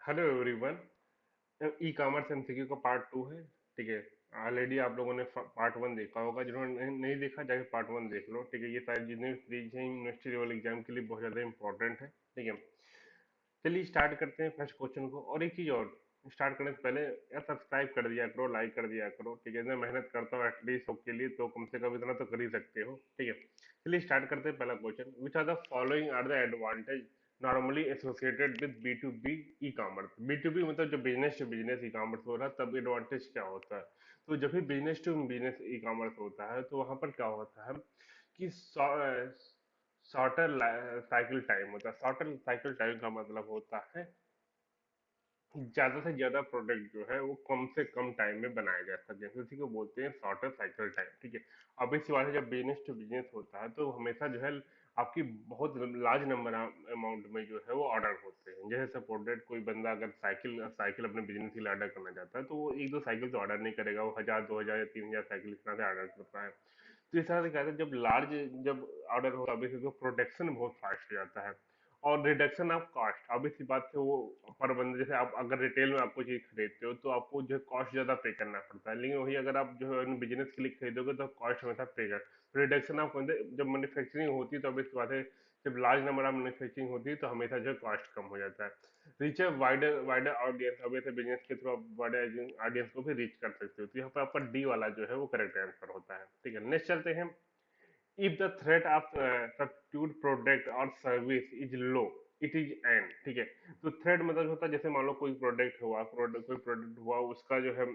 Hello everyone. E commerce MCQ का part two है। ठीक है। ऑलरेडी आप लोगों ने पार्ट वन देखा होगा, जिन्होंने नहीं देखा जाके पार्ट वन देख लो। ठीक है, ये सारी जितने भी फ्रीज हैं यूनिवर्सिटी लेवल एग्जाम के लिए बहुत ज़्यादा इंपॉर्टेंट है। ठीक है, चलिए स्टार्ट करते हैं फर्स्ट क्वेश्चन को। और एक चीज़ और, स्टार्ट करने से पहले यार सब्सक्राइब कर दिया करो, लाइक कर दिया करो। ठीक है, इतना मेहनत करता हूँ एटलीस्ट सबके लिए, तो कम से कम इतना तो कर ही सकते हो। ठीक है, चलिए स्टार्ट करते हैं। पहला question, which are the following are the advantage normally associated with B to B e commerce. B to B मतलब जब business to business e commerce हो रहा है तब एडवांटेज क्या होता है। तो जब भी business to business e commerce होता है तो वहां पर क्या होता है कि शॉर्टर साइकिल टाइम होता है। शॉर्टर साइकिल टाइम का मतलब होता है ज्यादा से ज्यादा प्रोडक्ट जो है वो कम से कम टाइम में बनाया जा सके, उसी को बोलते हैं शॉर्टर साइकिल टाइम। ठीक है, अब इस बात है जब बिजनेस टू बिजनेस होता है तो हमेशा जो है आपकी बहुत लार्ज नंबर अमाउंट में जो है वो ऑर्डर होते हैं। जैसे सपोर्टेड कोई बंदा अगर साइकिल साइकिल अपने बिजनेस के लिए ऑर्डर करना चाहता है तो वो एक दो साइकिल तो ऑर्डर नहीं करेगा, वो 1000 2000 या 3000 साइकिल इस तरह से ऑर्डर करता है। तो इस तरह से क्या होता है, जब लार्ज जब ऑर्डर होता है तो प्रोडक्शन बहुत फास्ट हो जाता है। और रिडक्शन ऑफ कॉस्ट, अब इसी बात से वो पर बंदे, जैसे आप अगर रिटेल में आपको चीज खरीदते हो तो आपको जो है कॉस्ट ज्यादा पे करना पड़ता है, लेकिन वही अगर आप जो है बिजनेस के लिए खरीदोगे तो कॉस्ट हमेशा पे कर। रिडक्शन ऑफ, जब मैन्युफैक्चरिंग होती है तो अब इस बात है जब लार्ज नंबर ऑफ मैन्युफैक्चरिंग होती है तो हमेशा जो है कॉस्ट कम हो जाता है। Reach a wider wider audience, अब ऐसे बिजनेस के थ्रू आप वाइडर ऑडियंस को भी रीच कर सकते हो। तो यहाँ पर आपका डी वाला जो है वो करेक्ट आंसर होता है। ठीक है, नेक्स्ट चलते हैं। if the threat of substitute product or service is low, it is n। ठीक है, तो थ्रेट मतलब होता है जैसे मान लो कोई प्रोडक्ट हुआ, कोई प्रोडक्ट हुआ उसका जो है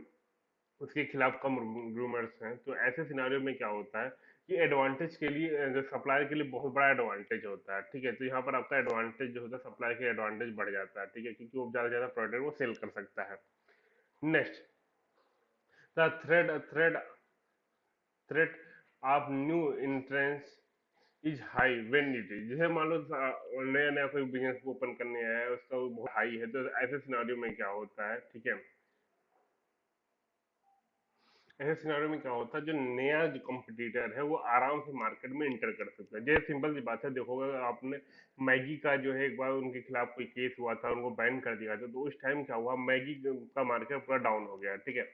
उसके खिलाफ कम रूमर्स हैं, तो ऐसे सिनारियो में क्या होता है कि एडवांटेज के लिए जो सप्लायर के लिए बहुत बड़ा एडवांटेज होता है। ठीक है, तो यहाँ पर आपका एडवांटेज जो होता है सप्लायर के एडवांटेज बढ़ जाता है। ठीक है, क्योंकि वो ज्यादा से ज्यादा प्रोडक्ट वो सेल कर सकता है। Next, the threat of new entrance is high when it is, जैसे मान लो नया नया कोई बिजनेस ओपन करने आया है, उसका वो बहुत हाई है, तो ऐसे सिनारियो में क्या होता है। ठीक है, ऐसे सिनारियो में क्या होता है जो नया जो कंपटीटर है वो आराम से मार्केट में इंटर कर सकता है। जैसे सिंपल सी बात है, देखोगे आपने मैगी का जो है एक बार उनके खिलाफ कोई केस हुआ था, उनको बैन कर दिया था, तो उस टाइम क्या हुआ, मैगी का मार्केट पूरा डाउन हो गया। ठीक है,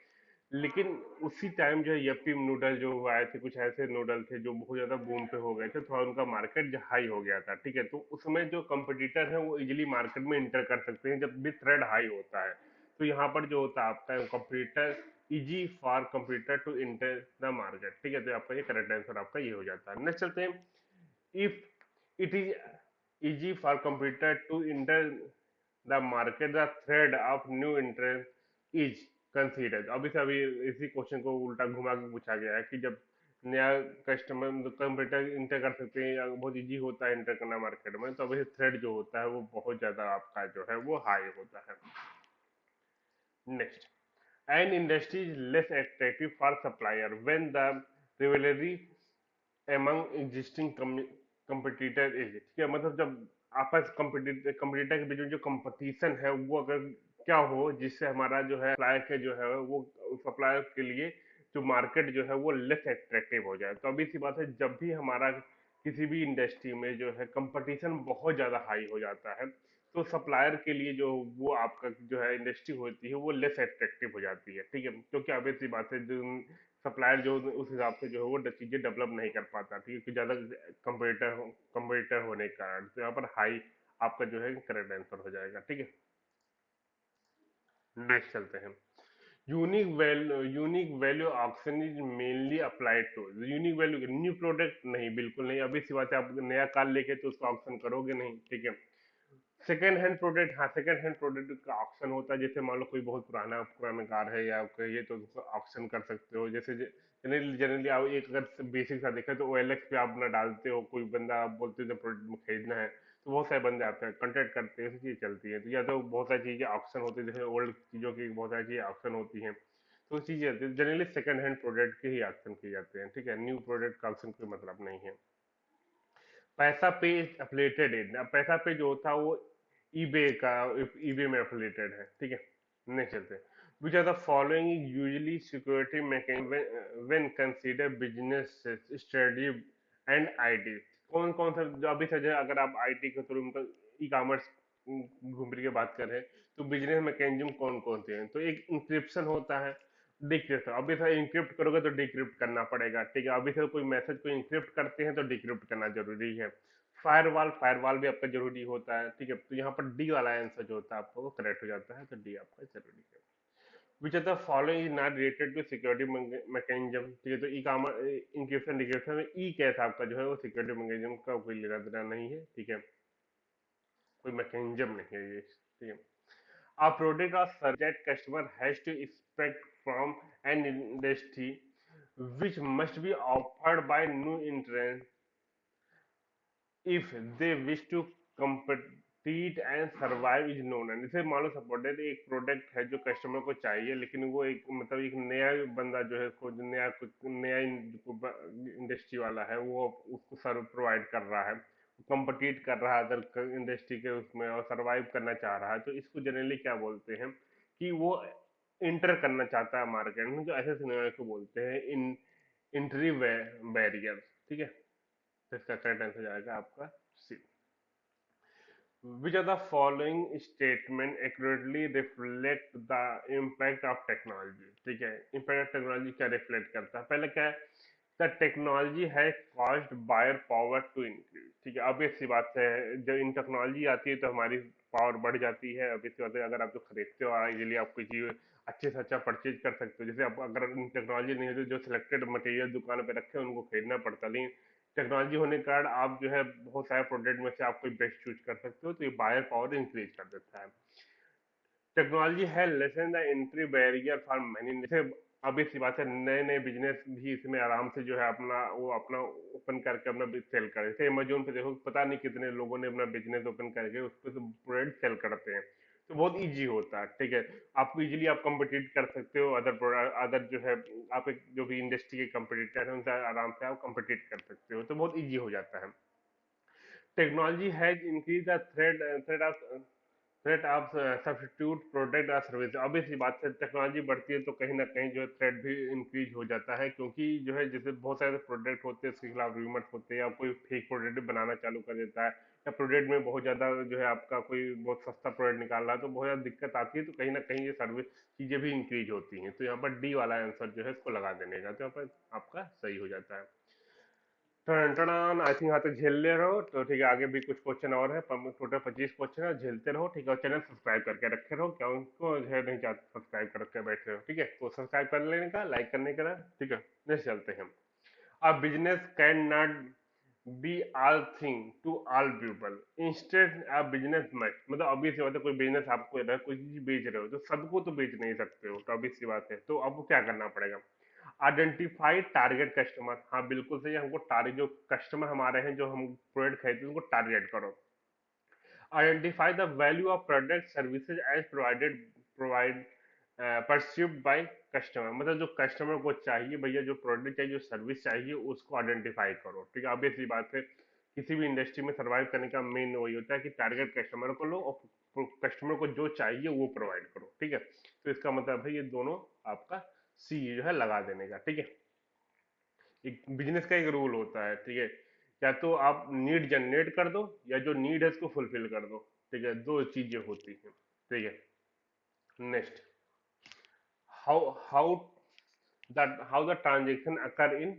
लेकिन उसी टाइम जो है यप्पी नूडल जो आए थे, कुछ ऐसे नूडल थे जो बहुत ज्यादा बूम पे हो गए थे, थोड़ा उनका मार्केट जो हाई हो गया था। ठीक है, तो उसमें जो कंपटीटर है वो इजिली मार्केट में इंटर कर सकते हैं जब भी थ्रेड हाई होता है। तो यहाँ पर जो होता है आपका competitor, easy for competitor to enter the market. ठीक है, तो आपका ये करेक्ट आंसर आपका ये हो जाता है। नेक्स्ट चलते हैं। If it is easy for competitor to enter the market, the threat of new interest is considered. अभी से अभी इसी क्वेश्चन को उल्टा घुमा के पूछा गया है कि जब नया कस्टमर कंप्यूटर इंटर कर सकते हैं या बहुत इजी होता है इंटर करना मार्केट में, तो अभी थ्रेड जो होता है वो बहुत ज्यादा आपका जो है वो हाई होता है। Next, an industry is less attractive for supplier when the rivalry among existing competitor is। ठीक है, मतलब जब आपस कंपटीटर के बीच में जो कंपटीशन है वो अगर क्या हो जिससे हमारा जो है सप्लायर के जो है वो सप्लायर के लिए जो मार्केट जो है वो लेस एट्रैक्टिव हो जाए। तो अभी सी बात है जब भी हमारा किसी भी इंडस्ट्री में जो है कंपटीशन बहुत ज्यादा हाई हो जाता है तो सप्लायर के लिए जो वो आपका जो है इंडस्ट्री होती है वो लेस एट्रैक्टिव हो जाती है। ठीक है, क्योंकि अभी सी बात है जो सप्लायर जो उस हिसाब से जो है वो चीजें डेवलप नहीं कर पाता। ठीक है, कि ज्यादा कंपटीटर होने के कारण, तो यहाँ पर हाई आपका जो है करेक्ट आंसर हो जाएगा। ठीक है, नेक्स्ट चलते हैं। Unique value option is mainly applied to, unique value new product नहीं, बिल्कुल नहीं। अभी सी बात है आप नया कार लेके तो उसका ऑप्शन करोगे नहीं। ठीक है, सेकेंड हैंड प्रोडक्ट, हाँ सेकेंड हैंड प्रोडक्ट का ऑप्शन होता है, जैसे मान लो कोई बहुत पुराना पुराना कार है या कहिए तो उसको ऑप्शन कर सकते हो। जैसे जनरली जनरली आप एक अगर बेसिक सा देखें तो OLX पे आप ना डालते हो, कोई बंदा आप बोलते हो प्रोडक्ट खरीदना है तो बहुत सारे बंदे आपसे कांटेक्ट करते हैं, ऐसी चीज चलती है। तो या तो बहुत सारी चीजें ऑप्शन होती है, जैसे ओल्ड चीजों की बहुत सारी चीजें ऑप्शन होती हैं, तो चीजें जनरली सेकंड हैंड प्रोडक्ट के ही ऑप्शन किए जाते हैं। ठीक है, न्यू प्रोडक्ट का ऑप्शन कोई मतलब नहीं है। पैसा पे एफिलेटेड है, पैसा पे जो होता है वो ईबे का, ईबे में एफिलेटेड है। ठीक है, नहीं चलते। Which are the following is usually security mechanism when consider business strategy and IT. कौन कौन सा जो अभी से जो अगर आप आईटी के थ्रू मतलब ई कॉमर्स घूम फिर के बात करें तो बिजनेस मैकेनिज्म कौन कौन से हैं, तो एक इंक्रिप्शन होता है, डिक्रिप्शन। अभी से इंक्रिप्ट करोगे तो डिक्रिप्ट करना पड़ेगा, ठीक है। अभी से कोई मैसेज को इंक्रिप्ट करते हैं तो डिक्रिप्ट करना जरूरी है। फायरवॉल, फायरवॉल भी आपका जरूरी होता है, ठीक है। तो यहाँ पर डी वाला आंसर जो होता है आपका वो करेक्ट हो जाता है, तो डी आपका जरूरी है। Which are the following is not related to security mechanism, ठीक है। तो ई कॉमर इंक्रिप्शन डिक्रिप्शन में ई कैसा आपका जो है वो सिक्योरिटी मैकेनिज्म का कोई लेना देना नहीं है, ठीक है, कोई मैकेनिज्म नहीं है ये, ठीक है। A product or service that customer has to expect from an industry which must be offered by new entrants if they wish to compete and survive is known। and जैसे मान लो सपोर्टेड एक product है जो customer को चाहिए, लेकिन वो एक मतलब एक नया बंदा जो है उसको नया इंडस्ट्री वाला है, वो उसको सर्व प्रोवाइड कर रहा है, compete कर रहा है अदर इंडस्ट्री के उसमें और सरवाइव करना चाह रहा है, तो इसको जनरली क्या बोलते हैं कि वो इंटर करना चाहता है मार्केट में, जो ऐसे सिनेरियो को बोलते हैं इन इंट्री बैरियर, ठीक है। तो इसका करेक्ट आंसर जाएगा आपका सी। Which of the following statement accurately reflect the impact of technology, ठीक है। impact of technology क्या रिफ्लेक्ट करता है, पहले क्या है, द टेक्नोलॉजी है caused buyer power to increase, ठीक है। अब सी बात है, जब इन टेक्नोलॉजी आती है तो हमारी पावर बढ़ जाती है। अब सी बात है, अगर आप जो खरीदते हो इजीली आप कोई चीज अच्छे से अच्छा परचेज कर सकते हो। जैसे आप अगर टेक्नोलॉजी नहीं होती, जो सिलेक्टेड मटेरियल दुकान पे रखे हैं उनको खरीदना पड़ता, लेकिन टेक्नोलॉजी होने के कारण आप जो है बहुत सारे प्रोडक्ट में से आप कोई बेस्ट चूज कर सकते हो, तो ये बायर पावर इंक्रीज कर देता है। टेक्नोलॉजी है lesson the entry barrier for many, जैसे अब सी बात है, नए नए बिजनेस भी इसमें आराम से जो है अपना वो अपना ओपन करके अपना सेल कर, जैसे अमेजोन पे देखो पता नहीं कितने लोगों ने अपना बिजनेस ओपन करके उस पर प्रोडक्ट सेल करते हैं, तो बहुत इजी होता है, ठीक है। आप इजीली आप कम्पिटिट कर सकते हो अदर प्रोडक्ट, अदर जो है आप एक जो भी इंडस्ट्री के कम्पिटिटर है उनसे आराम से आप कम्पिटिट कर सकते हो, तो बहुत इजी हो जाता है। Technology has increase the threat of substitute product और सर्विस। ऑब्वियसली बात है, टेक्नोलॉजी बढ़ती है तो कहीं ना कहीं जो है थ्रेट भी इंक्रीज हो जाता है, क्योंकि जो है जैसे बहुत सारे प्रोडक्ट होते हैं उसके खिलाफ रूमर्स होते हैं, या कोई फेक प्रोडक्ट बनाना चालू कर देता है, या प्रोडक्ट में बहुत ज्यादा जो है आपका कोई बहुत सस्ता प्रोडक्ट निकाल रहा है, तो बहुत ज्यादा दिक्कत आती है, तो कहीं ना कहीं ये सर्विस चीजें भी इंक्रीज होती हैं। तो यहाँ पर डी वाला आंसर जो है इसको लगा देने का, तो यहाँ पर आपका सही हो जाता है। टन आई थिंक, हाँ तक झेल ले रहो तो ठीक है। आगे भी कुछ क्वेश्चन और है, टोटल 25 क्वेश्चन है, झेलते रहो, ठीक है। और चैनल सब्सक्राइब करके रखे रहो, क्या उनको जो है नहीं चाहते सब्सक्राइब करके बैठे हो, ठीक है। तो सब्सक्राइब कर लेने का, लाइक करने का, ठीक है। नेक्स्ट चलते हैं हम। A business can not be all thing to all people, instead a business must, मतलब अभी सी बात है, कोई बिजनेस आपको कोई चीज बेच रहे हो तो सबको तो बेच नहीं सकते हो, तो अभी सी बात है, तो अब क्या करना पड़ेगा, आइडेंटिफाई टारगेट कस्टमर। हाँ बिल्कुल सही, हमको टारगेट जो कस्टमर हमारे हैं जो हम प्रोडक्ट खरीदते हैं उनको टारगेट करो। Identify the value of product services as provide perceived by customer, मतलब जो कस्टमर को चाहिए भैया, जो प्रोडक्ट चाहिए, जो सर्विस चाहिए, उसको आइडेंटिफाई करो, ठीक है। ऑब्वियसली बात है, किसी भी इंडस्ट्री में सर्वाइव करने का मेन वही होता है कि टारगेट कस्टमर को लो और कस्टमर को जो चाहिए वो प्रोवाइड करो, ठीक है। तो इसका मतलब है ये दोनों आपका सी जो है लगा देने का, ठीक है। एक बिजनेस का एक रूल होता है, ठीक है, या तो आप नीड जनरेट कर दो या जो नीड है उसको फुलफिल कर दो, ठीक है, दो चीजें होती हैं, ठीक है। Next, how how the transaction occur in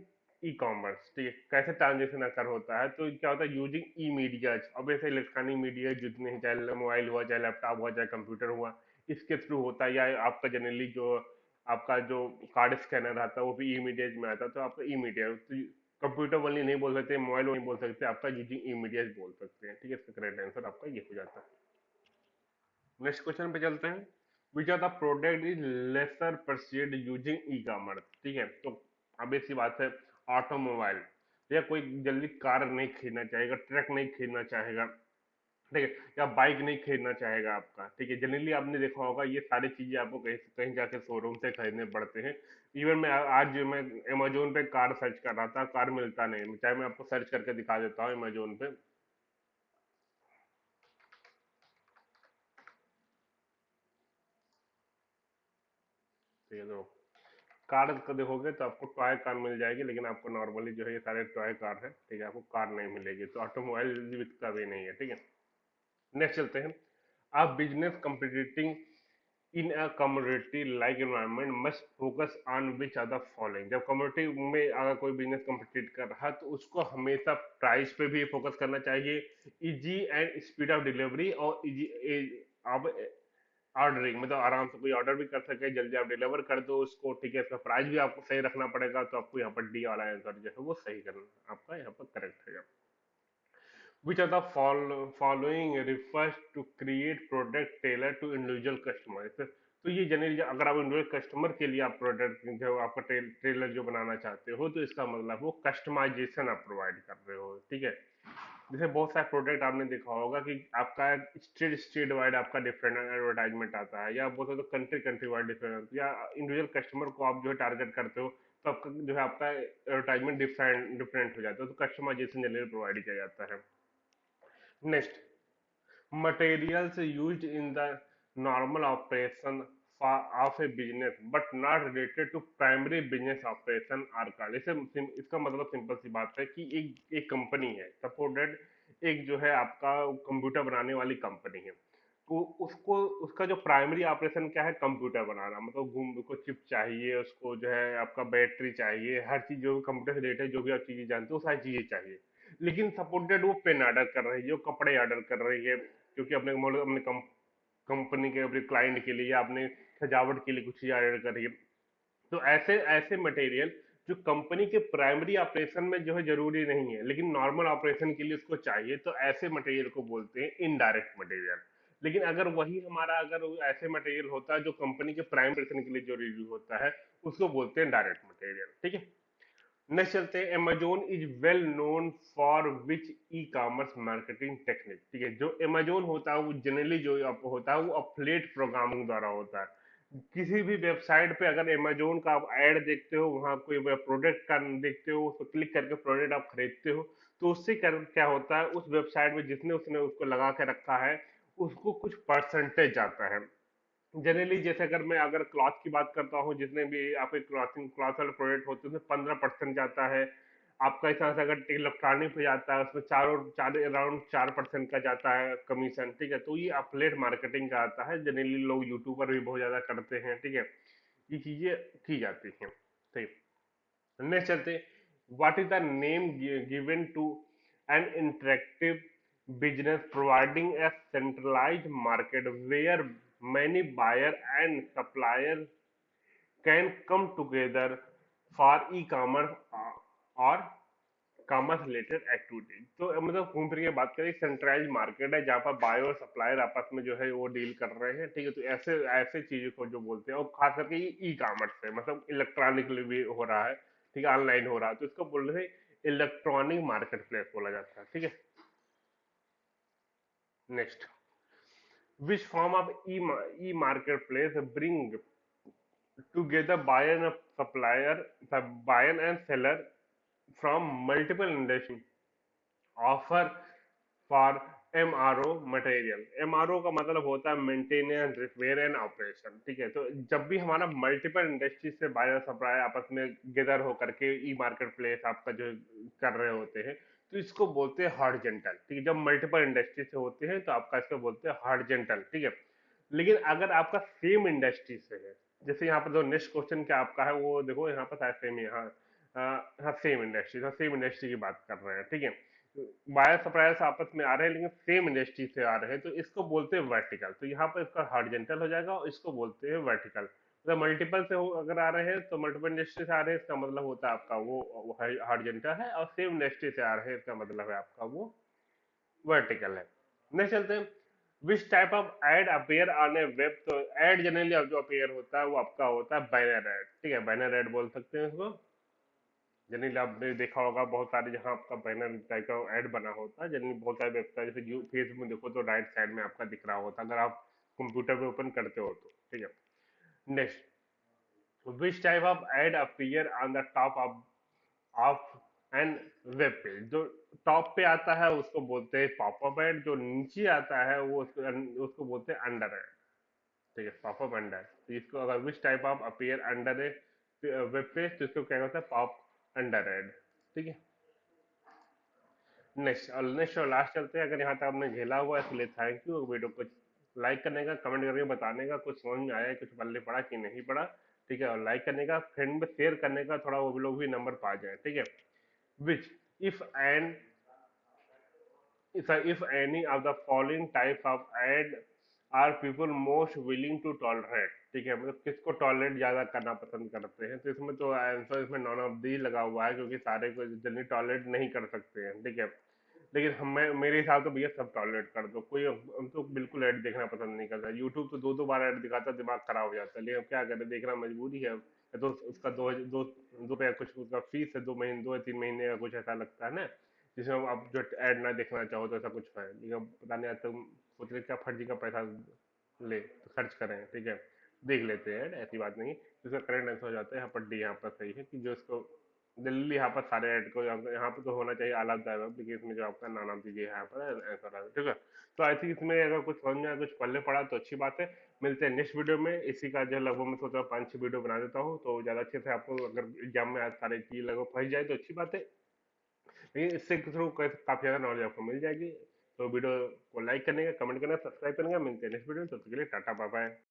E commerce, ठीक है, कैसे ट्रांजेक्शन अकर होता है, तो क्या होता है, यूजिंग ई मीडिया। अब ऐसे इलेक्ट्रॉनिक मीडिया जितने हैं, चाहे मोबाइल हुआ, चाहे लैपटॉप हुआ, चाहे कंप्यूटर हुआ, इसके थ्रू होता है, या आपका जनरली जो आपका जो कार्ड स्कैनर आता है वो भी ई मीडिया में आता है, तो आपका ई मीडिया, तो कंप्यूटर वाली नहीं बोल सकते, मोबाइल नहीं बोल सकते, आपका यूजिंग ई मीडिया बोल सकते हैं, ठीक है। इसका करेक्ट आंसर आपका ये हो जाता है। नेक्स्ट क्वेश्चन पे चलते हैं। Which are the product is lesser perceived using e commerce, ठीक है। तो अब ऐसी बात है, ऑटोमोबाइल, या कोई जल्दी कार नहीं खरीदना चाहेगा, ट्रक नहीं खरीदना चाहेगा, ठीक है, या बाइक नहीं खरीदना चाहेगा आपका, ठीक है। जनरली आपने देखा होगा ये सारी चीजें आपको कहीं कहीं जाके शोरूम से खरीदने पड़ते हैं। इवन मैं आज जो मैं अमेजोन पे कार सर्च कर रहा था, कार मिलता नहीं, चाहे मैं आपको सर्च करके दिखा देता हूँ अमेजोन पे, ठीक है। तो कार का देखोगे तो आपको टॉय कार मिल जाएगी, लेकिन आपको नॉर्मली जो है ये सारे टॉय कार है, ठीक है, आपको कार नहीं मिलेगी, तो ऑटोमोबाइल विद का भी नहीं है, ठीक है। नेक्स्ट चलते हैं। A business competing in a commodity like environment must focus on which are the following. जब कमोडिटी में अगर कोई बिजनेस compete कर रहा है तो उसको हमेशा प्राइस पे भी फोकस करना चाहिए, easy and speed of delivery और इजी अब ऑर्डरिंग, मतलब आराम से कोई ऑर्डर भी कर सके, जल्दी आप डिलीवर कर दो उसको, ठीक है। इसका प्राइस भी आपको सही रखना पड़ेगा, तो आपको यहाँ पर डी वाला आंसर जो है वो सही करना आपका यहाँ पर करेक्ट है। Which are the following refers to create product tailored to individual customer? तो ये जनरली अगर आप इंडिविजुअल कस्टमर के लिए आप प्रोडक्ट जो आपका ट्रेलर जो बनाना चाहते हो, तो इसका मतलब वो कस्टमाइजेशन आप प्रोवाइड कर रहे हो, ठीक है। जैसे बहुत सारे प्रोडक्ट आपने देखा होगा कि आपका स्टेट स्टेट वाइड आपका डिफरेंट एडवर्टाइजमेंट आता है, या बोलते तो कंट्री कंट्री वाइड डिफरेंट, या इंडिविजुअल कस्टमर को आप जो है टारगेट करते हो, तो आपका जो है आपका एडवर्टाइजमेंट डिफरेंट डिफरेंट हो जाता है, तो कस्टमाइजेशन जनरली प्रोवाइड किया जाता है। Next, materials used in the normal operation of a business but not related to primary business operation are called। इसका मतलब सिंपल सी बात है कि एक कंपनी है, सपोर्टेड एक जो है आपका कंप्यूटर बनाने वाली कंपनी है, तो उसको उसका जो प्राइमरी ऑपरेशन क्या है, कंप्यूटर बनाना, मतलब घूम को चिप चाहिए उसको, जो है आपका बैटरी चाहिए, हर चीज जो कंप्यूटर से रिलेटेड जो भी आप चीजें जानते हो सारी चीजें चाहिए। लेकिन सपोर्टेड वो पेन ऑर्डर कर रही है, जो कपड़े ऑर्डर कर रही है, क्योंकि अपने अपने कंपनी के अपने क्लाइंट के लिए, या अपने सजावट के लिए कुछ चीज ऑर्डर कर रही है, तो ऐसे ऐसे मटेरियल जो कंपनी के प्राइमरी ऑपरेशन में जो है जरूरी नहीं है, लेकिन नॉर्मल ऑपरेशन के लिए उसको चाहिए, तो ऐसे मटेरियल को बोलते हैं इनडायरेक्ट मटेरियल। लेकिन अगर वही हमारा अगर वो ऐसे मटेरियल होता है जो कंपनी के प्राइम ऑपरेशन के लिए जरूरी होता है, उसको बोलते हैं डायरेक्ट मटेरियल, ठीक है। नेक्स्ट चलते हैं, Amazon is well known for which e commerce marketing technique, ठीक है। जो अमेजोन होता है वो जनरली जो आपको होता है वो अफिलिएट प्रोग्रामिंग द्वारा होता है। किसी भी वेबसाइट पे अगर अमेजोन का आप ऐड देखते हो, वहां कोई प्रोडक्ट का देखते हो, उस पर क्लिक करके प्रोडक्ट आप खरीदते हो, तो उससे क्या होता है, उस वेबसाइट में जिसने उसने उसको लगा के रखा है उसको कुछ परसेंटेज आता है। जनरली जैसे अगर मैं अगर क्लॉथ की बात करता हूँ, जितने भी आपके क्लॉथिंग क्लॉथ वाले प्रोडक्ट होते हैं उसमें 15% जाता है। आपका इस तरह से अगर इलेक्ट्रॉनिक पे जाता है उसमें चार और चार अराउंड 4% का जाता है कमीशन, ठीक है। तो ये अपलेट मार्केटिंग का आता है, जनरली लोग यूट्यूबर भी बहुत ज्यादा करते हैं, ठीक है। ये चीजें की जाती हैं, ठीक। नेक्स्ट चलते, what is the name given to an interactive business providing a centralized market where many buyer and supplier can come together for e-commerce और कॉमर्स रिलेटेड एक्टिविटी। तो मतलब घूम फिर के बात करें, सेंट्रलाइज मार्केट है जहाँ पर बायर और सप्लायर आपस में जो है वो डील कर रहे हैं, ठीक है। तो ऐसे ऐसे चीजों को जो बोलते हैं, और खास करके ये ई कॉमर्स है, मतलब इलेक्ट्रॉनिकली भी हो रहा है, ठीक है, ऑनलाइन हो रहा है, तो इसको बोल रहे हैं इलेक्ट्रॉनिक मार्केट प्लेस बोला जाता है, ठीक है। Next, which form of e-marketplace bring together buyer and supplier, buyer and seller from multiple industry offer for MRO material. MRO का मतलब होता है मेंटेनेंस रिपेयर एंड ऑपरेशन, ठीक है। तो जब भी हमारा मल्टीपल इंडस्ट्री से बायर सप्लायर आपस में गेदर होकर के ई मार्केट प्लेस आपका जो कर रहे होते हैं, तो इसको बोलते हैं हॉरिजॉन्टल, ठीक है। जब मल्टीपल इंडस्ट्री से होते हैं तो आपका इसको बोलते हैं हॉरिजॉन्टल, ठीक है। लेकिन अगर आपका सेम इंडस्ट्री से है, जैसे यहाँ पर जो नेक्स्ट क्वेश्चन क्या आपका है वो देखो, यहाँ पर शायद सेम ही, हाँ हाँ सेम इंडस्ट्री की बात कर रहे हैं, ठीक है। बायर सप्लायर्स आपस में आ रहे हैं लेकिन सेम इंडस्ट्री से आ रहे हैं, तो इसको बोलते हैं वर्टिकल। तो यहाँ पर इसका हॉरिजॉन्टल हो जाएगा, और इसको बोलते हैं वर्टिकल। मतलब मल्टीपल से अगर आ रहे हैं तो मल्टीपल इंडस्ट्री से आ रहे हैं, इसका मतलब होता है आपका वो हॉरिजॉन्टल है, और सेम इंडस्ट्री से आ रहे हैं इसका मतलब है आपका वो वर्टिकल है। नेक्स्ट चलते हैं, which type of ad appear on a web. तो एड जनरली अब जो अपेयर होता है वो आपका होता है बैनर एड, ठीक है। बैनर एड बोल सकते हैं इसको। जनरली आपने देखा होगा बहुत सारे जहां आपका बैनर टाइप का ऐड बना होता है, जनरली बहुत सारे वेबसाइट जैसे फेसबुक में देखो तो राइट साइड में आपका दिख रहा होता है, अगर आप कंप्यूटर पे ओपन करते हो तो, ठीक है। Next, which type of ad appear on the top of an web page. जो टॉप पे आता है उसको बोलते हैं पॉपअप एड, जो नीचे आता है वो उसको बोलते हैं अंडर एड, ठीक है। पॉपअप अंडर, तो इसको अगर विच type of appear under A web page, तो इसको क्या होता है, पॉप अंडर एड, ठीक है। नेक्स्ट और लास्ट चलते हैं। अगर यहाँ तक आपने झेला हुआ है इसलिए थैंक यू, वीडियो को लाइक करने का, कमेंट करके बताने का कुछ समझ में आया, कुछ पल्ले पड़ा कि नहीं पड़ा, ठीक है, और लाइक करने का, फ्रेंड में शेयर करने का, थोड़ा वो लोग भी नंबर पा जाए, ठीक है। Which if and if any of the following type of ad are people most willing to tolerate, ठीक है, मतलब किसको टॉलरेट ज्यादा करना पसंद करते हैं, तो इसमें तो आंसर इसमें नॉन ऑफ दी लगा हुआ है, क्योंकि सारे को जल्दी टॉलरेट नहीं कर सकते हैं, ठीक है। लेकिन हम मेरे हिसाब से भैया सब टॉलरेट कर दो, कोई हम तो बिल्कुल ऐड देखना पसंद नहीं करता, यूट्यूब तो दो दो बार ऐड दिखाता है, दिमाग खराब हो जाता है, लेकिन अब क्या करें, देखना मजबूरी है। या तो उसका दो दो रुपया कुछ उसका फीस है, 2 महीने 2 या 3 महीने का कुछ ऐसा लगता है ना, जिसमें आप जो ऐड ना देखना चाहो तो ऐसा कुछ है, लेकिन अब पता नहीं, आज तुम सोच रहे क्या फर्जी का पैसा ले तो खर्च करें, ठीक है, देख लेते हैं, ऐसी बात नहीं। जिसका करेक्ट आंसर हो जाता है यहाँ पर डी, यहाँ पर सही है कि जो इसको दिल्ली, यहाँ पर सारे ऐड को यहाँ पे तो होना चाहिए आला एप्लीकेशन में, जो आपका नाम दीजिए यहाँ पर आंसर आ, ठीक है। तो आई थिंक इसमें अगर कुछ समझ में आया, कुछ पल्ले पड़ा तो अच्छी बात है। मिलते हैं नेक्स्ट वीडियो में, इसी का जो लगभग मैं सोच रहा हूँ 5-6 वीडियो बना देता हूँ, तो ज्यादा अच्छे से आपको अगर एग्जाम में आज सारी चीज लगभग पहुंच जाए तो अच्छी बात है, लेकिन इससे थ्रू काफी ज्यादा नॉलेज आपको मिल जाएगी। तो वीडियो को लाइक करने का, कमेंट करना, सब्सक्राइब करने का, मिलते हैं नेक्स्ट वीडियो में, तब तक के लिए टाटा बाय बाय।